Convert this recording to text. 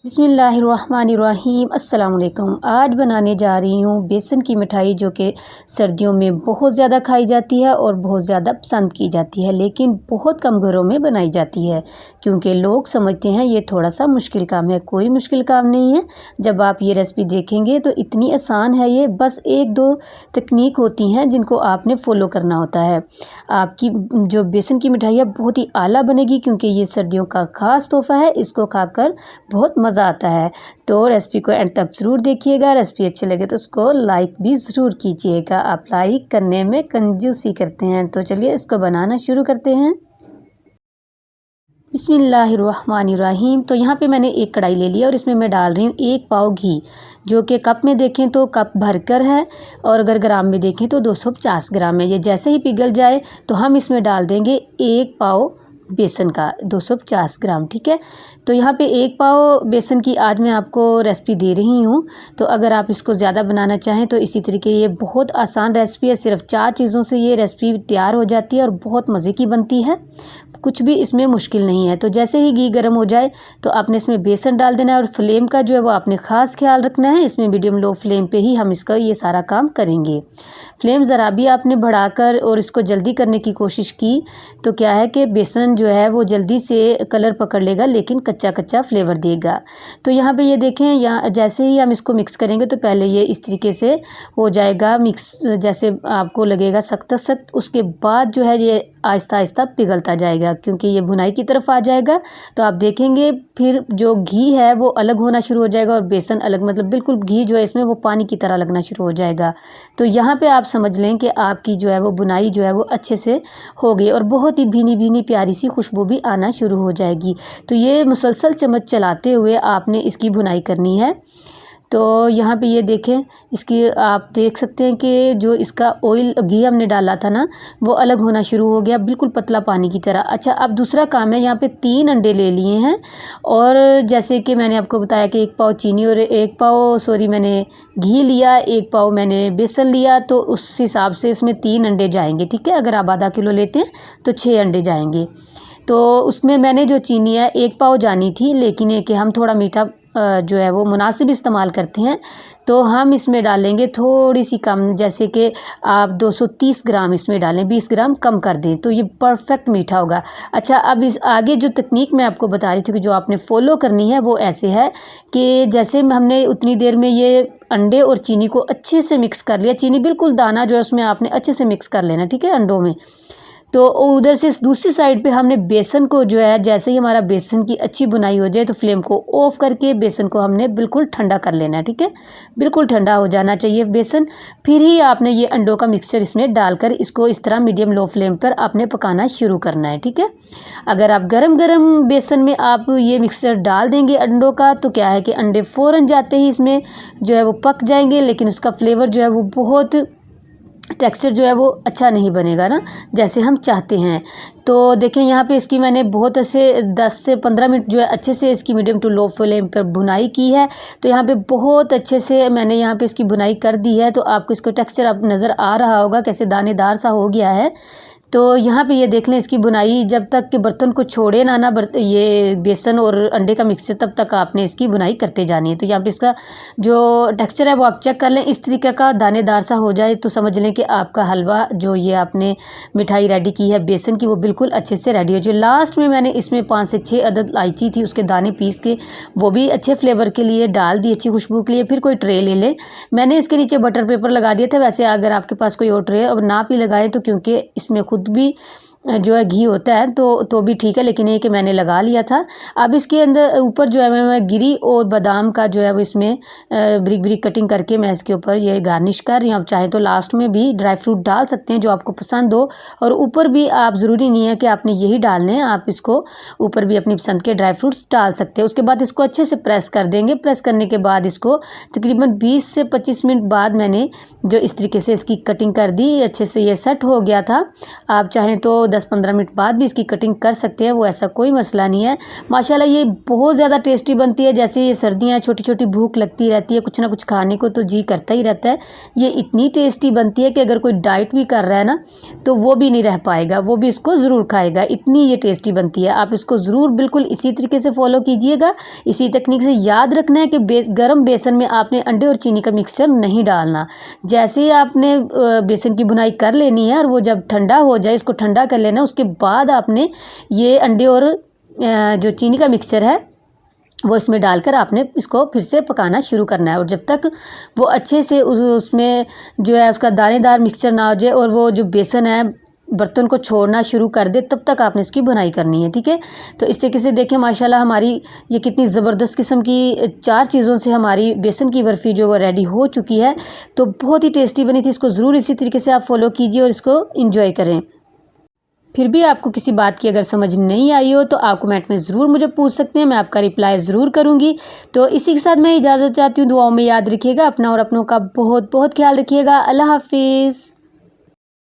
बिस्मिल्लाहिर्रहमानिर्रहीम अस्सलाम वालेकुम। आज बनाने जा रही हूँ बेसन की मिठाई, जो कि सर्दियों में बहुत ज़्यादा खाई जाती है और बहुत ज़्यादा पसंद की जाती है, लेकिन बहुत कम घरों में बनाई जाती है क्योंकि लोग समझते हैं ये थोड़ा सा मुश्किल काम है। कोई मुश्किल काम नहीं है। जब आप ये रेसिपी देखेंगे तो इतनी आसान है ये, बस एक दो तकनीक होती हैं जिनको आपने फ़ॉलो करना होता है। आपकी जो बेसन की मिठाई है बहुत ही आला बनेगी क्योंकि ये सर्दियों का ख़ास तोहफ़ा है। इसको खाकर बहुत मज़ा आता है। तो रेसिपी को एंड तक ज़रूर देखिएगा। रेसिपी अच्छी लगे तो उसको लाइक भी ज़रूर कीजिएगा। आप लाइक करने में कंजूसी करते हैं। तो चलिए इसको बनाना शुरू करते हैं। बिस्मिल्लाहिर्रहमानिर्रहीम। तो यहाँ पे मैंने एक कढ़ाई ले लिया और इसमें मैं डाल रही हूँ 1 पाव घी, जो कि कप में देखें तो कप भरकर है और अगर ग्राम में देखें तो 250 ग्राम है। ये जैसे ही पिघल जाए तो हम इसमें डाल देंगे 1 पाव बेसन का 250 ग्राम। ठीक है। तो यहाँ पे 1 पाव बेसन की आज मैं आपको रेसिपी दे रही हूँ। तो अगर आप इसको ज़्यादा बनाना चाहें तो इसी तरीके, ये बहुत आसान रेसिपी है। सिर्फ 4 चीज़ों से ये रेसिपी तैयार हो जाती है और बहुत मज़े की बनती है। कुछ भी इसमें मुश्किल नहीं है। तो जैसे ही घी गर्म हो जाए तो आपने इसमें बेसन डाल देना है और फ्लेम का जो है वो आपने ख़ास ख्याल रखना है। इसमें मीडियम लो फ्लेम पे ही हम इसका ये सारा काम करेंगे। फ्लेम ज़रा भी आपने बढ़ाकर और इसको जल्दी करने की कोशिश की तो क्या है कि बेसन जो है वो जल्दी से कलर पकड़ लेगा, लेकिन कच्चा कच्चा फ्लेवर देगा। तो यहाँ पे ये देखें, यहाँ जैसे ही हम इसको मिक्स करेंगे तो पहले ये इस तरीके से हो जाएगा मिक्स, जैसे आपको लगेगा सख्त सख्त। उसके बाद जो है ये आहिस्ता आहिस्ता पिघलता जाएगा क्योंकि ये भुनाई की तरफ आ जाएगा। तो आप देखेंगे फिर जो घी है वो अलग होना शुरू हो जाएगा और बेसन अलग, मतलब बिल्कुल घी जो है इसमें वो पानी की तरह लगना शुरू हो जाएगा। तो यहाँ पे आप समझ लें कि आपकी जो है वो भुनाई जो है वो अच्छे से हो गई और बहुत ही भीनी भीनी प्यारी सी खुशबू भी आना शुरू हो जाएगी। तो ये मुसलसल चम्मच चलाते हुए आपने इसकी भुनाई करनी है। तो यहाँ पे ये देखें, इसकी आप देख सकते हैं कि जो इसका ऑयल घी हमने डाला था ना वो अलग होना शुरू हो गया, बिल्कुल पतला पानी की तरह। अच्छा, अब दूसरा काम है, यहाँ पे 3 अंडे ले लिए हैं और जैसे कि मैंने आपको बताया कि 1 पाव चीनी और 1 पाव मैंने घी लिया, 1 पाव मैंने बेसन लिया, तो उस हिसाब से इसमें 3 अंडे जाएंगे। ठीक है। अगर आप आधा किलो लेते हैं तो 6 अंडे जाएंगे। तो उसमें मैंने जो चीनी है 1 पाव जानी थी, लेकिन ये कि हम थोड़ा मीठा जो है वो मुनासिब इस्तेमाल करते हैं तो हम इसमें डालेंगे थोड़ी सी कम, जैसे कि आप 230 ग्राम इसमें डालें, 20 ग्राम कम कर दें तो ये परफेक्ट मीठा होगा। अच्छा, अब इस आगे जो तकनीक मैं आपको बता रही थी कि जो आपने फ़ॉलो करनी है वो ऐसे है कि जैसे हमने उतनी देर में ये अंडे और चीनी को अच्छे से मिक्स कर लिया। चीनी बिल्कुल दाना जो है उसमें आपने अच्छे से मिक्स कर लेना। ठीक है, अंडों में। तो उधर से दूसरी साइड पे हमने बेसन को जो है, जैसे ही हमारा बेसन की अच्छी बुनाई हो जाए तो फ्लेम को ऑफ करके बेसन को हमने बिल्कुल ठंडा कर लेना है। ठीक है, बिल्कुल ठंडा हो जाना चाहिए बेसन। फिर ही आपने ये अंडों का मिक्सचर इसमें डालकर इसको इस तरह मीडियम लो फ्लेम पर आपने पकाना शुरू करना है। ठीक है। अगर आप गरम गरम बेसन में आप ये मिक्सचर डाल देंगे अंडों का तो क्या है कि अंडे फ़ौरन जाते ही इसमें जो है वो पक जाएंगे, लेकिन उसका फ्लेवर जो है वो बहुत, टेक्सचर जो है वो अच्छा नहीं बनेगा ना जैसे हम चाहते हैं। तो देखें, यहाँ पे इसकी मैंने बहुत ऐसे 10 से 15 मिनट जो है अच्छे से इसकी मीडियम टू लो फ्लेम पर भुनाई की है। तो यहाँ पे बहुत अच्छे से मैंने यहाँ पे इसकी भुनाई कर दी है। तो आपको इसको टेक्सचर अब नज़र आ रहा होगा कैसे दानेदार सा हो गया है। तो यहाँ पे ये देख लें, इसकी बुनाई जब तक कि बर्तन को छोड़े ना ये बेसन और अंडे का मिक्सचर, तब तक आपने इसकी बुनाई करते जानी है। तो यहाँ पे इसका जो टेक्सचर है वो आप चेक कर लें, इस तरीके का दानेदार सा हो जाए तो समझ लें कि आपका हलवा जो ये आपने मिठाई रेडी की है बेसन की वो बिल्कुल अच्छे से रेडी हो जाए। लास्ट में मैंने इसमें 5 से 6 अदद इलायची थी, उसके दाने पीस के वो भी अच्छे फ्लेवर के लिए डाल दी, अच्छी खुशबू के लिए। फिर कोई ट्रे ले लें, मैंने इसके नीचे बटर पेपर लगा दिया था। वैसे अगर आपके पास कोई और ट्रे अब ना भी लगाएं तो क्योंकि इसमें खुद भी जो है घी होता है तो भी ठीक है, लेकिन ये कि मैंने लगा लिया था। अब इसके अंदर ऊपर जो है मैं गिरी और बादाम का जो है वो इसमें ब्रिक ब्रिक कटिंग करके मैं इसके ऊपर ये गार्निश कर रही हूँ। आप चाहें तो लास्ट में भी ड्राई फ्रूट डाल सकते हैं जो आपको पसंद हो, और ऊपर भी आप ज़रूरी नहीं है कि आपने यही डालने हैं, आप इसको ऊपर भी अपनी पसंद के ड्राई फ्रूट्स डाल सकते हैं। उसके बाद इसको अच्छे से प्रेस कर देंगे। प्रेस करने के बाद इसको तकरीबन 20 से 25 मिनट बाद मैंने जो इस तरीके से इसकी कटिंग कर दी, अच्छे से ये सेट हो गया था। आप चाहें तो 10-15 मिनट बाद भी इसकी कटिंग कर सकते हैं, वो ऐसा कोई मसला नहीं है। माशाल्लाह ये बहुत ज़्यादा टेस्टी बनती है। जैसे ये सर्दियाँ छोटी छोटी भूख लगती रहती है, कुछ ना कुछ खाने को तो जी करता ही रहता है। ये इतनी टेस्टी बनती है कि अगर कोई डाइट भी कर रहा है ना तो वो भी नहीं रह पाएगा, वो भी इसको ज़रूर खाएगा, इतनी ये टेस्टी बनती है। आप इसको ज़रूर बिल्कुल इसी तरीके से फॉलो कीजिएगा। इसी तकनीक से याद रखना है कि गर्म बेसन में आपने अंडे और चीनी का मिक्सचर नहीं डालना। जैसे ही आपने बेसन की बुनाई कर लेनी है और वो जब ठंडा हो जाए, इसको ठंडा कर लेना, उसके बाद आपने ये अंडे और जो चीनी का मिक्सचर है वो इसमें डालकर आपने इसको फिर से पकाना शुरू करना है। और जब तक वो अच्छे से उसमें जो है उसका दानेदार मिक्सचर ना हो जाए और वो जो बेसन है बर्तन को छोड़ना शुरू कर दे, तब तक आपने इसकी बुनाई करनी है, ठीक है। तो इस तरीके से देखें माशाल्लाह हमारी ये कितनी ज़बरदस्त किस्म की 4 चीज़ों से हमारी बेसन की बर्फ़ी जो वो रेडी हो चुकी है। तो बहुत ही टेस्टी बनी थी। इसको ज़रूर इसी तरीके से आप फॉलो कीजिए और इसको इंजॉय करें। फिर भी आपको किसी बात की अगर समझ नहीं आई हो तो आप कमेंट में ज़रूर मुझे पूछ सकते हैं, मैं आपका रिप्लाई ज़रूर करूँगी। तो इसी के साथ मैं इजाज़त चाहती हूँ। दुआओं में याद रखिएगा अपना और अपनों का बहुत बहुत ख्याल रखिएगा। अल्लाह हाफिज़।